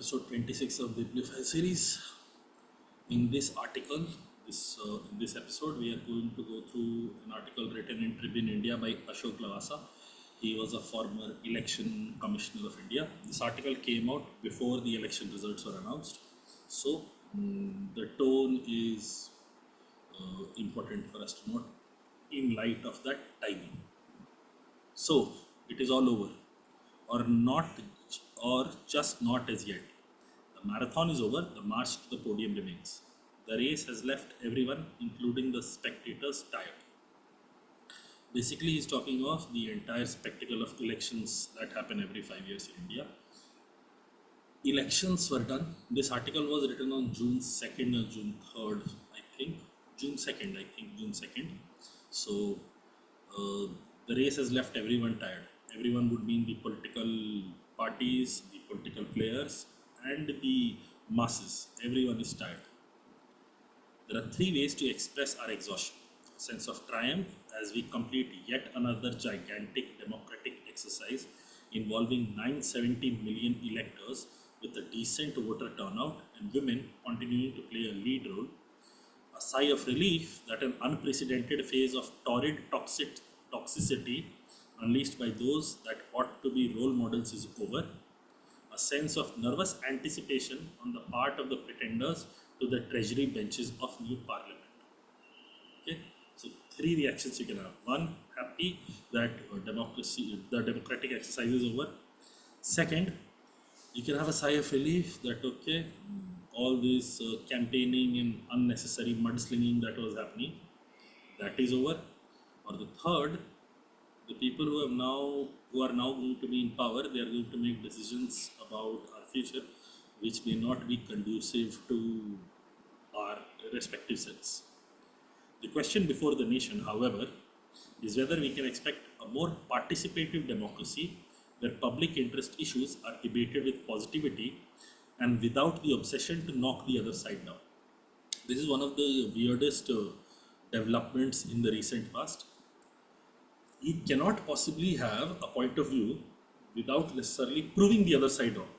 episode 26 of Bibliophile series. In this article, in this episode, we are going to go through an article written in Tribune India by Ashok Lavasa. He was a former election commissioner of India. This article came out before the election results were announced. So, the tone is important for us to note in light of that timing. So, it is all over, or not, or just not as yet. The marathon is over, the march to the podium remains. The race has left everyone, including the spectators, tired. Basically, he's talking of the entire spectacle of elections that happen every 5 years in India. Elections were done. This article was written on June 2nd or June 3rd, I think. June 2nd. So, the race has left everyone tired. Everyone would mean the political parties, the political players, and the masses. Everyone is tired. There are three ways to express our exhaustion. A sense of triumph as we complete yet another gigantic democratic exercise involving 970 million electors with a decent voter turnout and women continuing to play a lead role. A sigh of relief that an unprecedented phase of torrid toxicity unleashed by those that ought to be role models is over. A sense of nervous anticipation on the part of the pretenders to the treasury benches of new parliament. Okay, so three reactions you can have. One, happy that the democratic exercise is over. Second, you can have a sigh of relief that okay, all this campaigning and unnecessary mudslinging that was happening, that is over. Or the third, the people who are now going to be in power, they are going to make decisions about our future which may not be conducive to our respective selves. The question before the nation, however, is whether we can expect a more participative democracy where public interest issues are debated with positivity and without the obsession to knock the other side down. This is one of the weirdest developments in the recent past. You cannot possibly have a point of view without necessarily proving the other side wrong.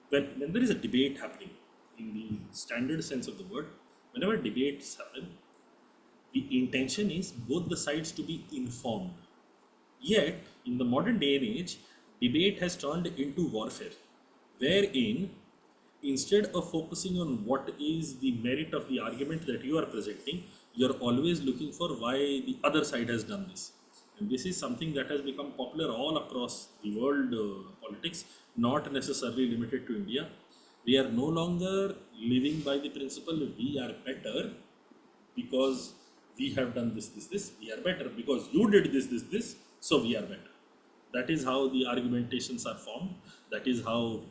When there is a debate happening, in the standard sense of the word, whenever debates happen, the intention is both the sides to be informed. Yet, in the modern day and age, debate has turned into warfare, wherein instead of focusing on what is the merit of the argument that you are presenting, you're always looking for why the other side has done this. And this is something that has become popular all across the world politics, not necessarily limited to India. We are no longer living by the principle we are better because we have done this. We are better because you did this, so we are better. That is how the argumentations are formed. That is how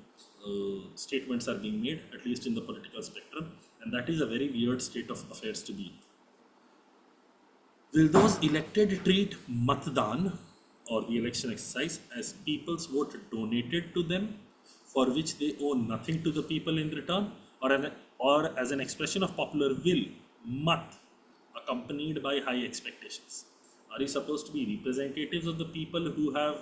statements are being made, at least in the political spectrum. And that is a very weird state of affairs to be. Will those elected treat Matdan or the election exercise as people's vote donated to them for which they owe nothing to the people in return, or as an expression of popular will, Mat, accompanied by high expectations? Are you supposed to be representatives of the people who have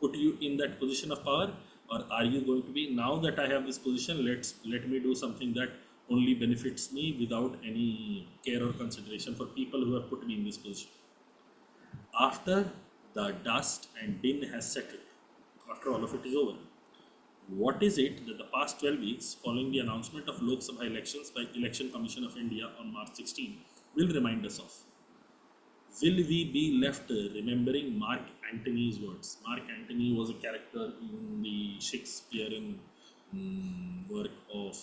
put you in that position of power, or are you going to be, now that I have this position, let me do something that only benefits me without any care or consideration for people who have put me in this position? After the dust and din has settled, after all of it is over, what is it that the past 12 weeks following the announcement of Lok Sabha elections by Election Commission of India on March 16 will remind us of? Will we be left remembering Mark Antony's words? Mark Antony was a character in the Shakespearean work of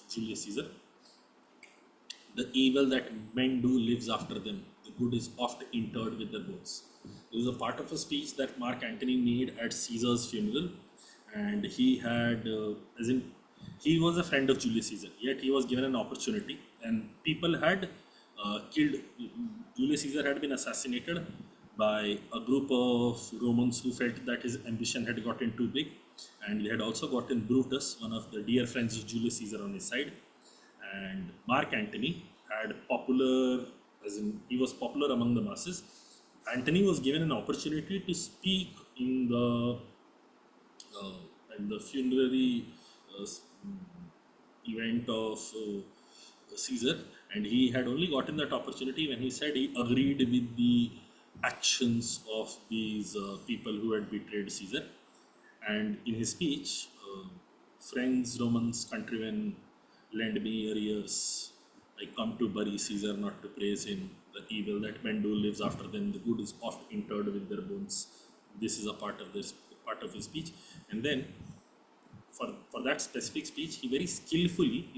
Julius Caesar. The evil that men do lives after them. The good is oft interred with their bones. This is a part of a speech that Mark Antony made at Caesar's funeral, and he had, he was a friend of Julius Caesar. Yet he was given an opportunity, and people had killed. Julius Caesar had been assassinated by a group of Romans who felt that his ambition had gotten too big, and they had also gotten Brutus, one of the dear friends of Julius Caesar, on his side. And Mark Antony had popular, he was popular among the masses. Antony was given an opportunity to speak in the at the funerary event of Caesar, and he had only gotten that opportunity when he said he agreed with the actions of these people who had betrayed Caesar. And in his speech, friends, Romans, countrymen, lend me your ears. I come to bury Caesar, not to praise him. The evil that men do lives after them. The good is oft interred with their bones. This is a part of his speech. And then for that specific speech, he very skillfully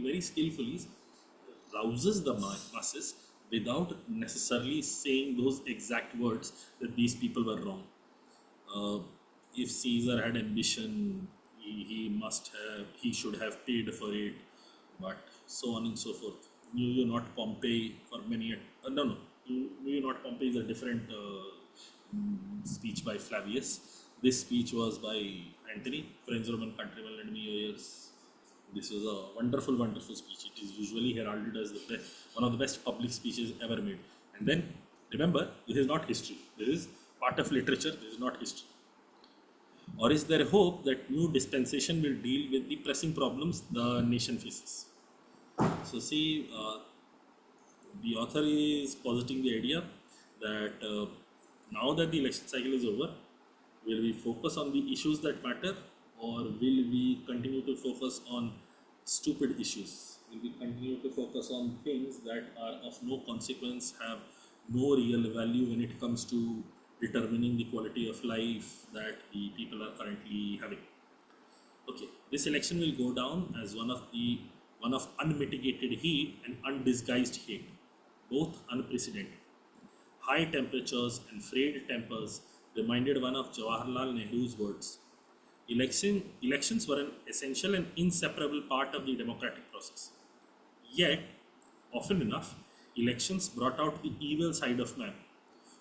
rouses the masses without necessarily saying those exact words that these people were wrong. uh, if Caesar had ambition, he should have paid for it, but so on and so forth. Knew you not Pompey for many, no, knew you not Pompey is a different speech by Flavius. This speech was by Antony, Friends, Roman countrymen, lend me your ears. This was a wonderful, wonderful speech. It is usually heralded as one of the best public speeches ever made. And then remember, this is not history. This is part of literature. This is not history. Or is there hope that new dispensation will deal with the pressing problems the nation faces? So, see, the author is positing the idea that now that the election cycle is over, will we focus on the issues that matter, or will we continue to focus on stupid issues? Will we continue to focus on things that are of no consequence, have no real value when it comes to determining the quality of life that the people are currently having? Okay, this election will go down as one of unmitigated heat and undisguised hate, both unprecedented. High temperatures and frayed tempers reminded one of Jawaharlal Nehru's words. Elections were an essential and inseparable part of the democratic process. Yet, often enough, elections brought out the evil side of man.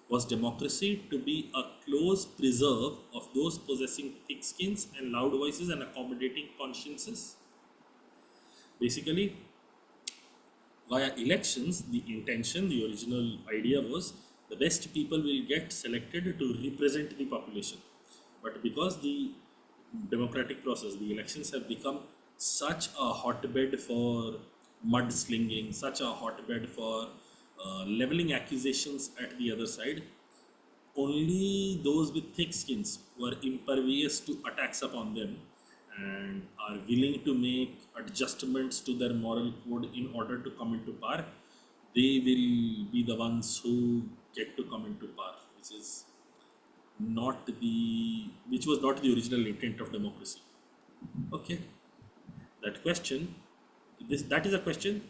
Was democracy to be a close preserve of those possessing thick skins and loud voices and accommodating consciences? Basically, via elections, the original idea was the best people will get selected to represent the population. But because the democratic process, the elections have become such a hotbed for mudslinging, such a hotbed for leveling accusations at the other side, only those with thick skins who are impervious to attacks upon them and are willing to make adjustments to their moral code in order to come into power, they will be the ones who get to come into power, which was not the original intent of democracy. Okay, that question, that is a question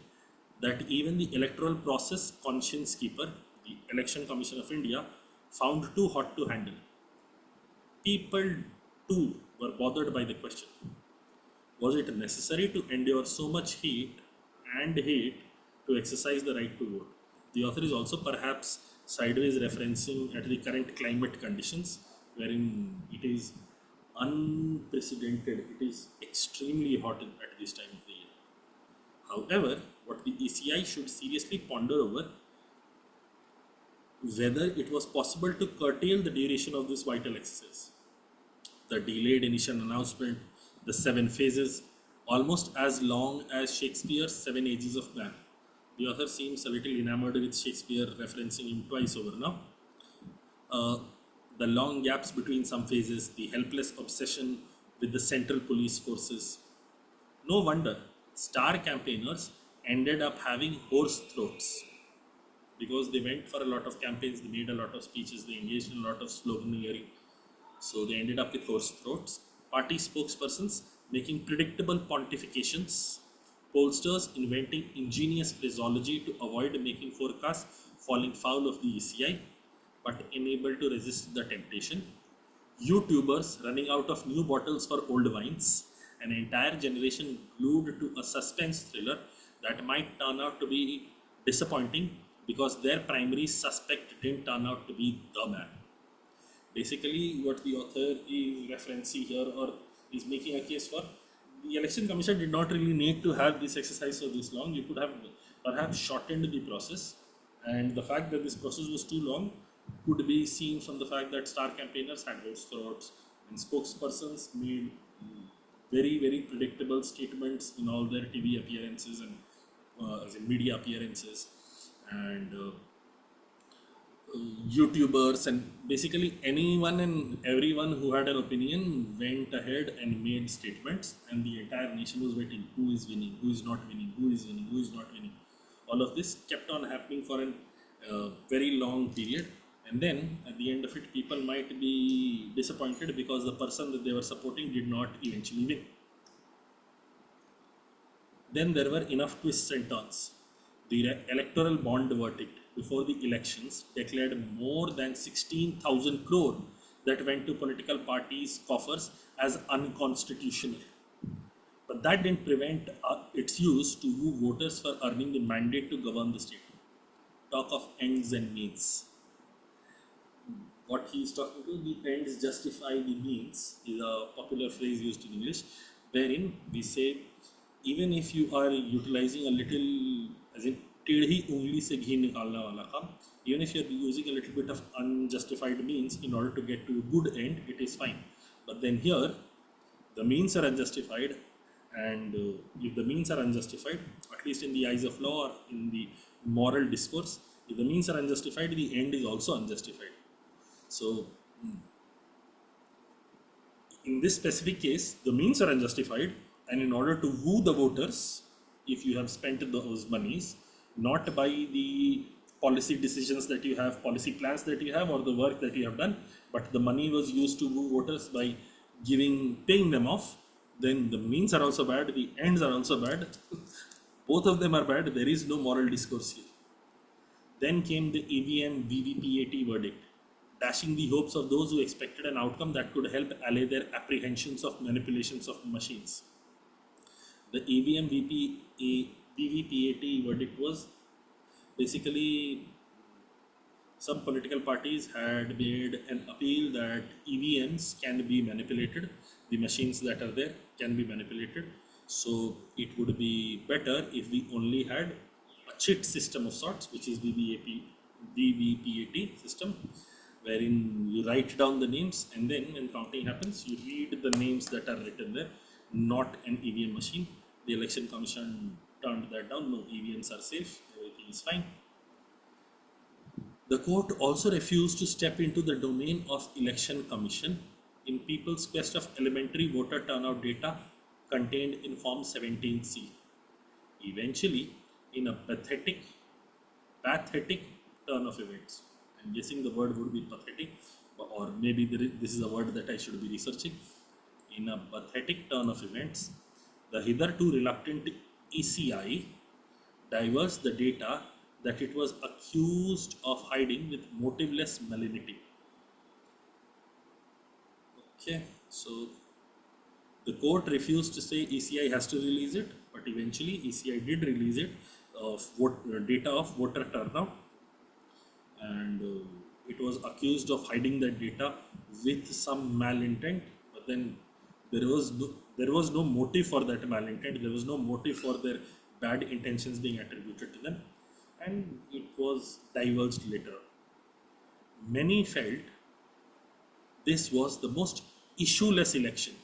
that even the electoral process conscience keeper, the Election Commission of India, found too hot to handle. People too were bothered by the question. Was it necessary to endure so much heat and hate to exercise the right to vote? The author is also perhaps sideways referencing at the current climate conditions, wherein it is unprecedented, it is extremely hot at this time of the year. However, what the ECI should seriously ponder over whether it was possible to curtail the duration of this vital exercise. The delayed initial announcement, the 7 phases, almost as long as Shakespeare's 7 Ages of Man. The author seems a little enamored with Shakespeare, referencing him twice over now. The long gaps between some phases, the helpless obsession with the central police forces. No wonder star campaigners ended up having hoarse throats because they went for a lot of campaigns, they made a lot of speeches, they engaged in a lot of sloganeering. So they ended up with hoarse throats. Party spokespersons making predictable pontifications, pollsters inventing ingenious phraseology to avoid making forecasts falling foul of the ECI, but unable to resist the temptation. YouTubers running out of new bottles for old wines, an entire generation glued to a suspense thriller that might turn out to be disappointing because their primary suspect didn't turn out to be the man. Basically, what the author is referencing here or is making a case for, the election commission did not really need to have this exercise for this long. You could have perhaps shortened the process, and the fact that this process was too long could be seen from the fact that star campaigners had hoarse throats and spokespersons made very, very predictable statements in all their TV appearances and as in media appearances, and YouTubers, and basically anyone and everyone who had an opinion went ahead and made statements, and the entire nation was waiting. Who is winning? Who is not winning? Who is winning? Who is not winning? All of this kept on happening for a very long period, and then at the end of it, people might be disappointed because the person that they were supporting did not eventually win. Then there were enough twists and turns. The electoral bond verdict before the elections declared more than 16,000 crore that went to political parties' coffers as unconstitutional. But that didn't prevent its use to woo voters for earning the mandate to govern the state. Talk of ends and means. What he is talking to, the ends justify the means, is a popular phrase used in English, wherein we say, even if you are utilizing a little, as in टेढ़ी उंगली से घी निकालने वाला काम, even if you are using a little bit of unjustified means in order to get to a good end, it is fine. But then here, the means are unjustified, and if the means are unjustified, at least in the eyes of law or in the moral discourse, if the means are unjustified, the end is also unjustified. So, in this specific case, the means are unjustified, and in order to woo the voters, if you have spent those monies, not by the policy decisions that you have, policy plans that you have, or the work that you have done, but the money was used to woo voters by paying them off, then the means are also bad, the ends are also bad. Both of them are bad. There is no moral discourse here. Then came the EVM VVPAT verdict, dashing the hopes of those who expected an outcome that could help allay their apprehensions of manipulations of machines. The EVM VVPAT verdict was basically, some political parties had made an appeal that EVMs can be manipulated, the machines that are there can be manipulated. So it would be better if we only had a cheat system of sorts, which is VVPAT system, wherein you write down the names and then when counting happens, you read the names that are written there, not an EVM machine. The election commission turned that down. No, EVMs are safe, everything is fine. The court also refused to step into the domain of election commission in people's quest of elementary voter turnout data contained in Form 17C. Eventually, in a pathetic turn of events, I'm guessing the word would be pathetic, or maybe this is a word that I should be researching. In a pathetic turn of events, the hitherto reluctant ECI diverged the data that it was accused of hiding with motiveless malignity. Okay, so the court refused to say ECI has to release it, but eventually ECI did release it of data of voter turnout, and it was accused of hiding that data with some malintent, but then there was no motive for that malintent, there was no motive for their bad intentions being attributed to them, and it was divulged later on. Many felt this was the most issueless election,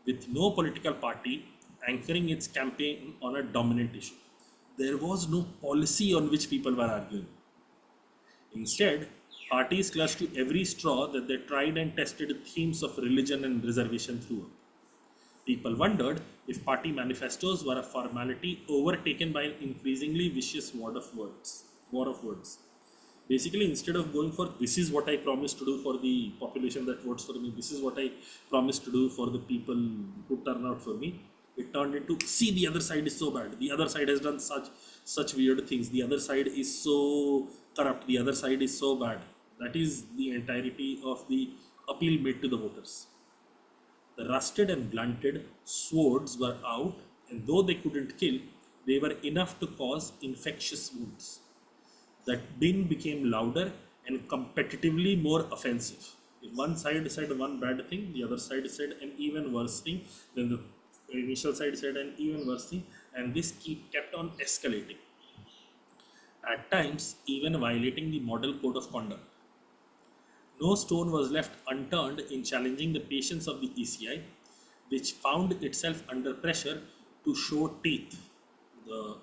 with no political party anchoring its campaign on a dominant issue. There was no policy on which people were arguing. Instead, parties clutched to every straw that they tried and tested themes of religion and reservation through. People wondered if party manifestos were a formality overtaken by an increasingly vicious war of words. Basically, instead of going for this is what I promised to do for the population that votes for me, this is what I promised to do for the people who turn out for me, it turned into, see, the other side is so bad, the other side has done such weird things, the other side is so corrupt, the other side is so bad. That is the entirety of the appeal made to the voters. The rusted and blunted swords were out, and though they couldn't kill, they were enough to cause infectious wounds. That din became louder and competitively more offensive. If one side said one bad thing, the other side said an even worse thing, then the initial side said an even worse thing, and this kept on escalating. At times, even violating the model code of conduct. No stone was left unturned in challenging the patience of the ECI, which found itself under pressure to show teeth. The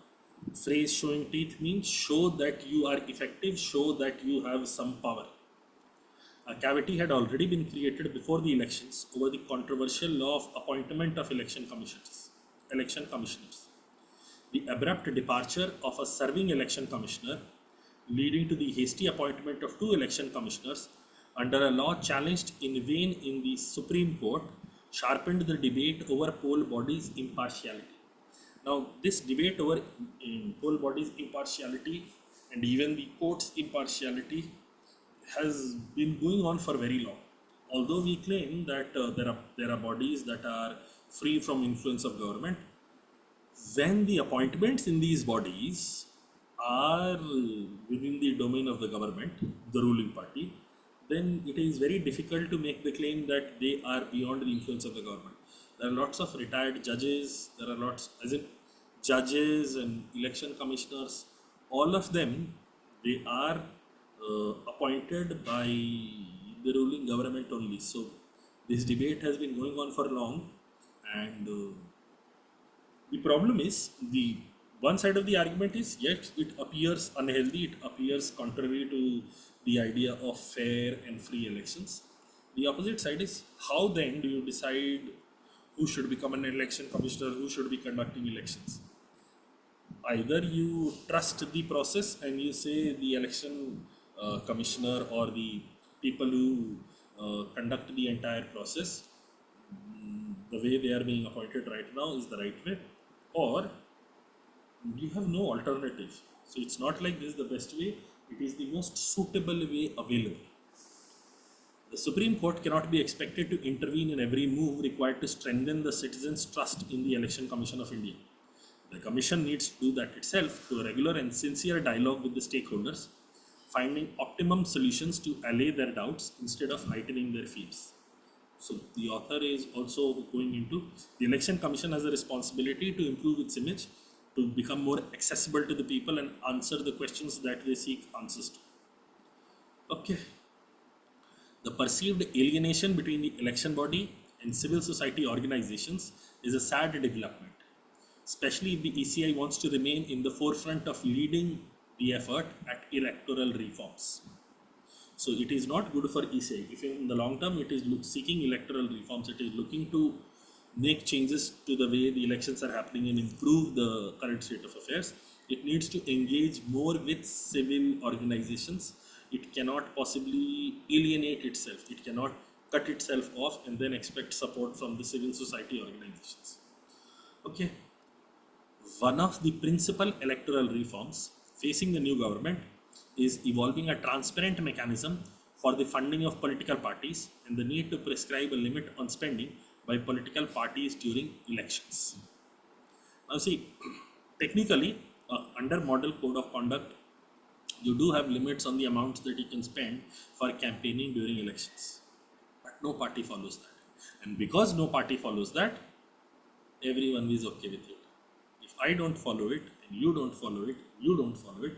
phrase showing teeth means show that you are effective, show that you have some power. A cavity had already been created before the elections over the controversial law of appointment of election commissioners. The abrupt departure of a serving election commissioner, leading to the hasty appointment of two election commissioners under a law challenged in vain in the Supreme Court, sharpened the debate over poll bodies' impartiality. Now, this debate over poll bodies' impartiality and even the court's impartiality has been going on for very long. Although we claim that there are bodies that are free from influence of government, when the appointments in these bodies are within the domain of the government, the ruling party, then it is very difficult to make the claim that they are beyond the influence of the government. There are lots of retired judges, there are lots, as in judges and election commissioners, all of them, they are appointed by the ruling government only. So this debate has been going on for long, and the problem is, the one side of the argument is, yet it appears unhealthy, it appears contrary to the idea of fair and free elections. The opposite side is, how then do you decide who should become an election commissioner, who should be conducting elections? Either you trust the process and you say the election commissioner or the people who conduct the entire process, the way they are being appointed right now is the right way, or you have no alternative. So it's not like this is the best way, it is the most suitable way available. The Supreme Court cannot be expected to intervene in every move required to strengthen the citizens' trust in the Election Commission of India. The Commission needs to do that itself through a regular and sincere dialogue with the stakeholders, finding optimum solutions to allay their doubts instead of heightening their fears. So the author is also going into the Election Commission has a responsibility to improve its image, to become more accessible to the people and answer the questions that they seek answers to. Okay. The perceived alienation between the election body and civil society organizations is a sad development, especially if the ECI wants to remain in the forefront of leading the effort at electoral reforms. So it is not good for ECI. If in the long term it is seeking electoral reforms, it is looking to make changes to the way the elections are happening and improve the current state of affairs, it needs to engage more with civil organizations. It cannot possibly alienate itself. It cannot cut itself off and then expect support from the civil society organizations. Okay. One of the principal electoral reforms facing the new government is evolving a transparent mechanism for the funding of political parties and the need to prescribe a limit on spending by political parties during elections. Now see, technically, under Model Code of Conduct, you do have limits on the amounts that you can spend for campaigning during elections. But no party follows that. And because no party follows that, everyone is okay with it. If I don't follow it, and you don't follow it, you don't follow it,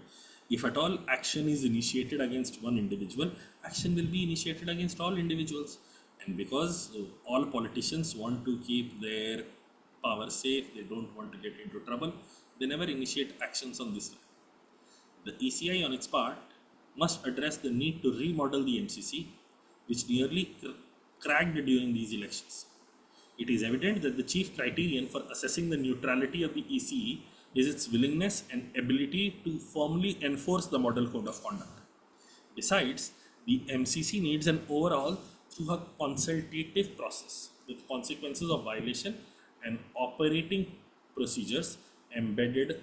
if at all action is initiated against one individual, action will be initiated against all individuals. And because all politicians want to keep their power safe, they don't want to get into trouble, they never initiate actions on this way. The ECI on its part must address the need to remodel the MCC, which nearly cracked during these elections. It is evident that the chief criterion for assessing the neutrality of the ECE is its willingness and ability to firmly enforce the Model Code of Conduct. Besides, the MCC needs an overhaul through a consultative process with consequences of violation and operating procedures embedded,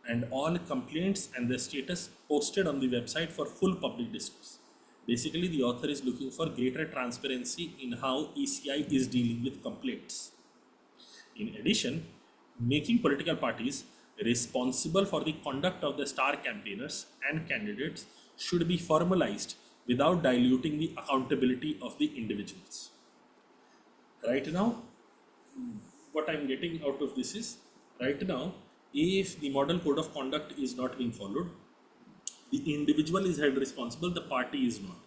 and all complaints and their status posted on the website for full public discourse. Basically, the author is looking for greater transparency in how ECI is dealing with complaints. In addition, making political parties responsible for the conduct of the star campaigners and candidates should be formalized without diluting the accountability of the individuals. Right now, what I'm getting out of this is, right now, if the Model Code of Conduct is not being followed, the individual is held responsible, the party is not.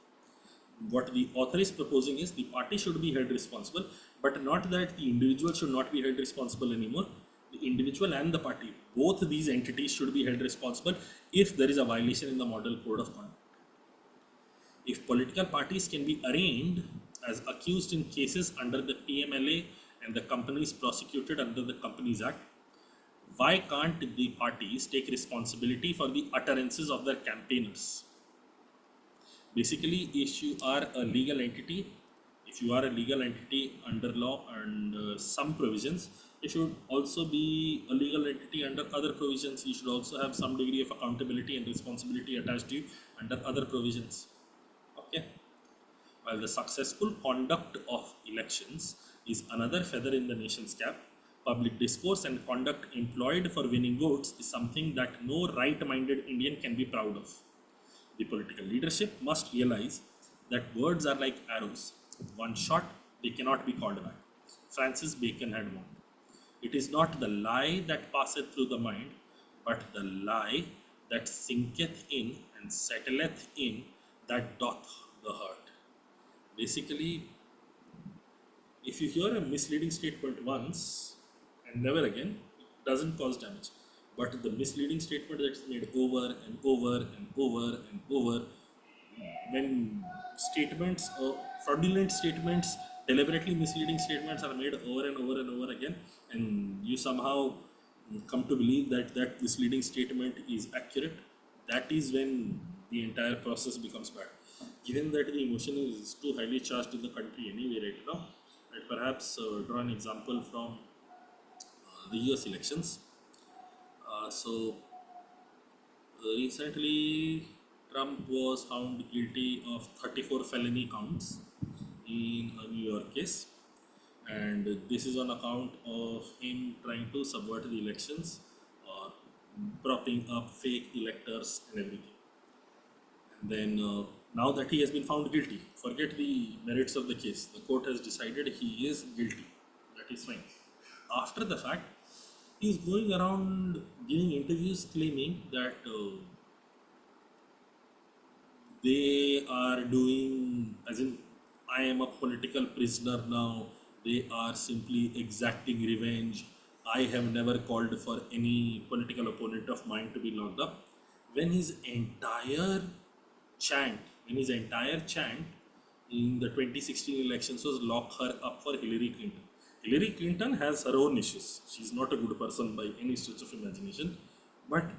What the author is proposing is the party should be held responsible, but not that the individual should not be held responsible anymore. The individual and the party, both these entities should be held responsible if there is a violation in the model code of conduct. If political parties can be arraigned as accused in cases under the PMLA and the companies prosecuted under the Companies Act, why can't the parties take responsibility for the utterances of their campaigners? Basically, if you are a legal entity under law and some provisions, you should also be a legal entity under other provisions. You should also have some degree of accountability and responsibility attached to you under other provisions. Okay. While the successful conduct of elections is another feather in the nation's cap, public discourse and conduct employed for winning votes is something that no right minded Indian can be proud of. The political leadership must realize that words are like arrows. One shot, they cannot be called back. Francis Bacon had warned. It is not the lie that passeth through the mind, but the lie that sinketh in and settleth in that doth the hurt. Basically, if you hear a misleading statement once and never again, it doesn't cause damage. But the misleading statement that is made over and over and over and over, when fraudulent statements, deliberately misleading statements are made over and over and over again, and you somehow come to believe that that misleading statement is accurate, that is when the entire process becomes bad. Given that the emotion is too highly charged in the country anyway right now, I'd perhaps draw an example from the US elections. Recently, Trump was found guilty of 34 felony counts in a New York case, and this is on account of him trying to subvert the elections or propping up fake electors and everything. And then now that he has been found guilty, forget the merits of the case. The court has decided he is guilty. That is fine. After the fact, he is going around giving interviews claiming that they are doing, as in, I am a political prisoner now. They are simply exacting revenge. I have never called for any political opponent of mine to be locked up. When his entire chant in the 2016 elections was lock her up for Hillary Clinton. Hillary Clinton has her own issues. She's not a good person by any stretch of imagination, but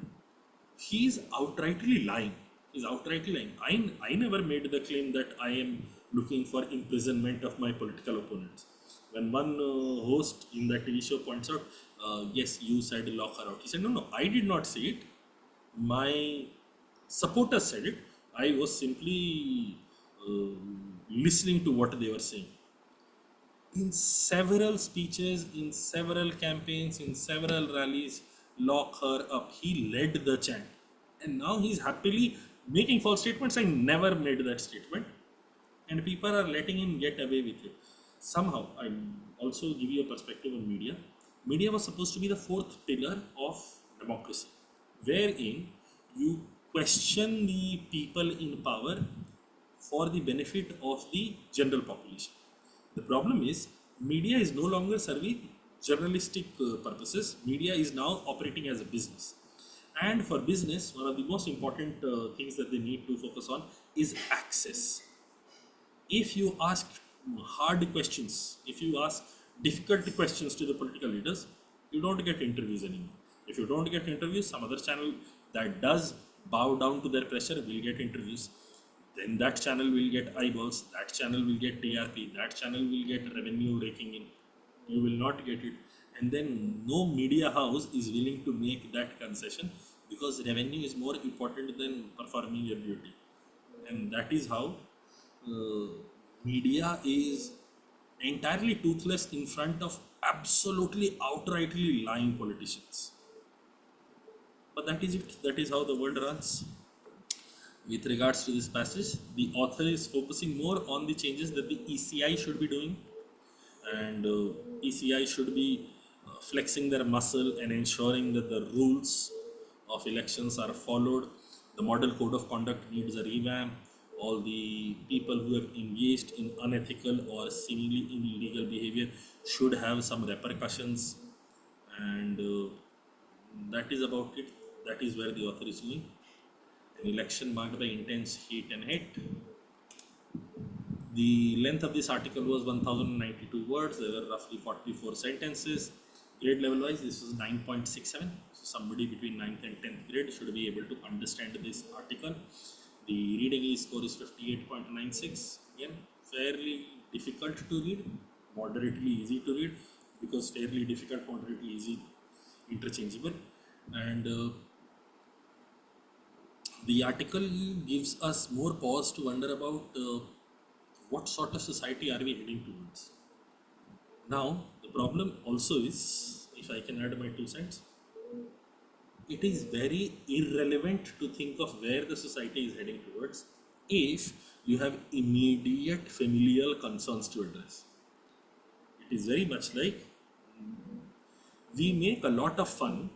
he's outrightly lying. He's outrightly lying. I never made the claim that I am looking for imprisonment of my political opponents. When one host in that TV show points out, yes, you said lock her out. He said, no, I did not say it. My supporters said it. I was simply listening to what they were saying. In several speeches, in several campaigns, in several rallies, lock her up. He led the chant. And now he's happily making false statements. I never made that statement. And people are letting him get away with it. Somehow, I also give you a perspective on media. Media was supposed to be the fourth pillar of democracy, wherein you question the people in power for the benefit of the general population. The problem is, media is no longer serving journalistic purposes. Media is now operating as a business. And for business, one of the most important things that they need to focus on is access. If you ask hard questions, if you ask difficult questions to the political leaders, you don't get interviews anymore. If you don't get interviews, some other channel that does bow down to their pressure will get interviews. Then that channel will get eyeballs, that channel will get TRP, that channel will get revenue raking in. You will not get it. And then no media house is willing to make that concession because revenue is more important than performing your duty. And that is how media is entirely toothless in front of absolutely outrightly lying politicians. But that is it. That is how the world runs. With regards to this passage, the author is focusing more on the changes that the ECI should be doing, and ECI should be flexing their muscle and ensuring that the rules of elections are followed. The model code of conduct needs a revamp. all the people who have engaged in unethical or seemingly illegal behavior should have some repercussions, and that is about it. That is where the author is going. An election marked by intense heat and hate. The length of this article was 1092 words. There were roughly 44 sentences. Grade level wise, this was 9.67. So somebody between 9th and 10th grade should be able to understand this article. The reading score is 58.96. Again, fairly difficult to read, moderately easy to read, because fairly difficult, moderately easy, interchangeable. And the article gives us more pause to wonder about what sort of society are we heading towards. Now, the problem also is, if I can add my 2 cents, it is very irrelevant to think of where the society is heading towards if you have immediate familial concerns to address. It is very much like we make a lot of fun,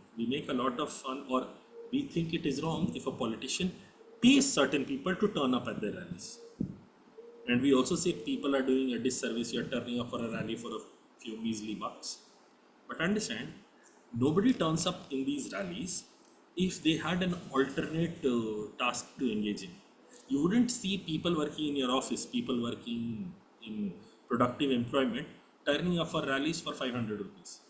or we think it is wrong if a politician pays certain people to turn up at their rallies. And we also say people are doing a disservice, you're turning up for a rally for a few measly bucks. But understand, nobody turns up in these rallies if they had an alternate task to engage in. You wouldn't see people working in your office, people working in productive employment, turning up for rallies for 500 rupees.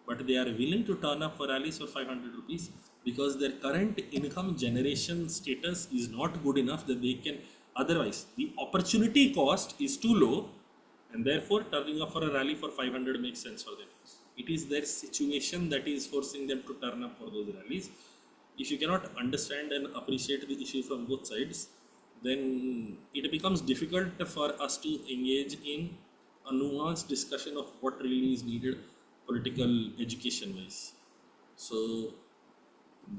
But they are willing to turn up for rallies for 500 rupees because their current income generation status is not good enough that they can, otherwise the opportunity cost is too low, and therefore turning up for a rally for 500 makes sense for them. It is their situation that is forcing them to turn up for those rallies. If you cannot understand and appreciate the issue from both sides, then it becomes difficult for us to engage in a nuanced discussion of what really is needed political education wise. So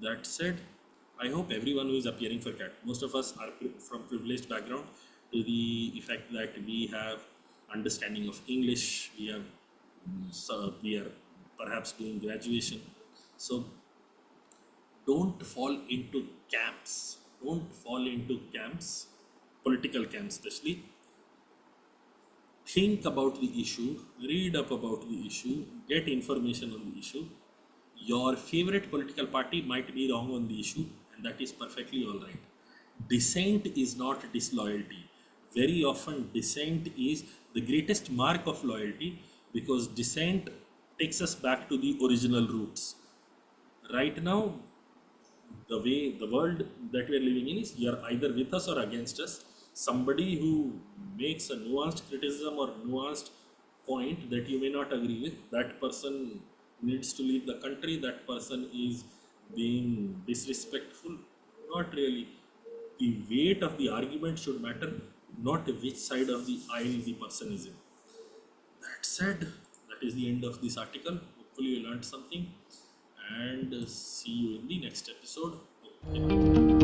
that said, I hope everyone who is appearing for CAT, most of us are from privileged background, to the effect that we have understanding of English, so we are perhaps doing graduation. So don't fall into camps. Don't fall into camps, political camps especially. Think about the issue, read up about the issue, get information on the issue. Your favorite political party might be wrong on the issue, and that is perfectly all right. Dissent is not disloyalty. Very often, dissent is the greatest mark of loyalty because dissent takes us back to the original roots. Right now, the way the world that we are living in is you're either with us or against us. Somebody who makes a nuanced criticism or nuanced point that you may not agree with, that person needs to leave the country, that person is being disrespectful. Not really. The weight of the argument should matter, not which side of the aisle the person is in. That said, that is the end of this article. Hopefully, you learned something, and see you in the next episode. Okay.